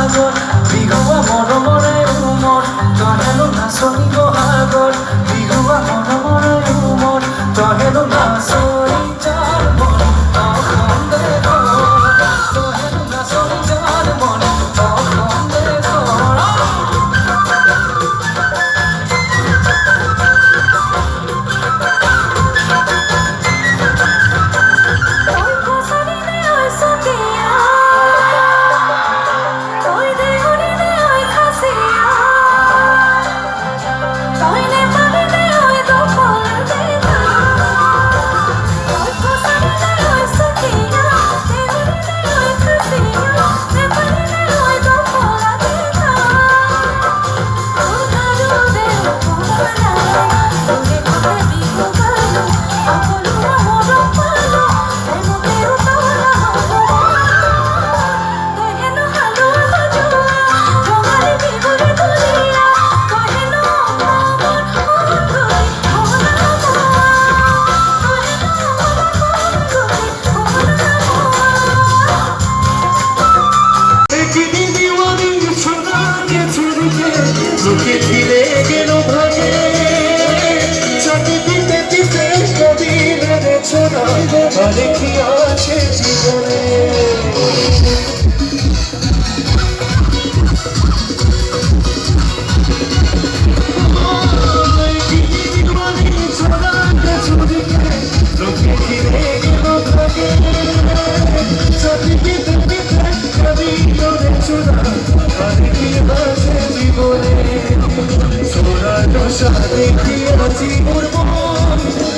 সাগর বিহুয়া মৰমৰে উমৰ তহেনো নাচনি বহাগৰ বিহুয়া মৰমৰে উমৰ তহেনো নাচনি যাৰ মন অসম দেশৰ তহেনো নাচনি যাৰ মন অসম দেশৰ অনেকই আছে জীবনে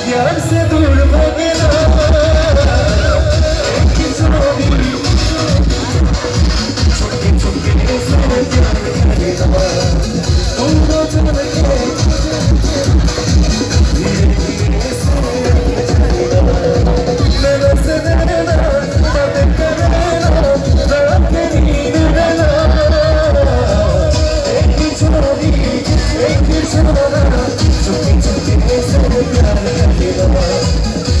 प्यार से दूर भगना छुपके छुपके से प्यार करेगा तुम रोज लगे धीरे धीरे से जाएगा मेरा से देना बातें करना रात में नींद रहना एक ही छोड़ी एक ही छोड़ा छुपके छुपके से प्यार करेगा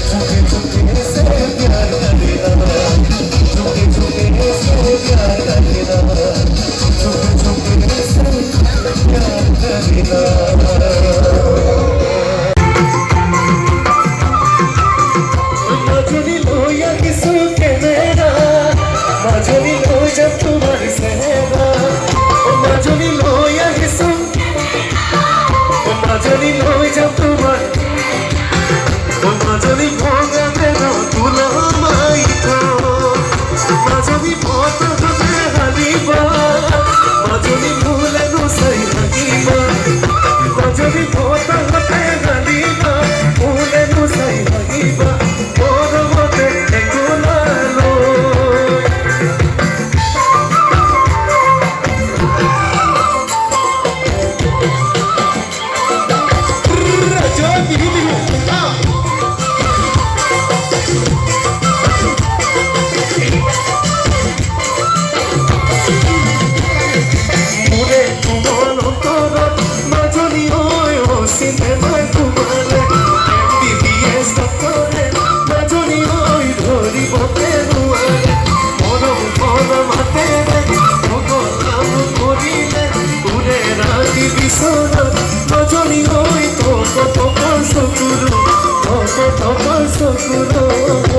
छुपके छुपके से प्यार करेगा छुपके छुपके से प्यार करेगा छुपके छुपके से प्यार करेगा মাজনী লৈ আহিছো কেমেৰা মাজনী লৈ যাম তোমাৰ চেহেৰা মাজনী লৈ আহিছো মাজনী লৈ যাম তোমাৰ মাজনী ভগাতে তুলা মাইথ মাজনী পথতে হালিবা মাজনী ভুলে নুচাই থাকিবা মাজনী পথতে হালিবা ভুলে নুচাই থাকিবা মৰমতে একোলালৈ Sokuro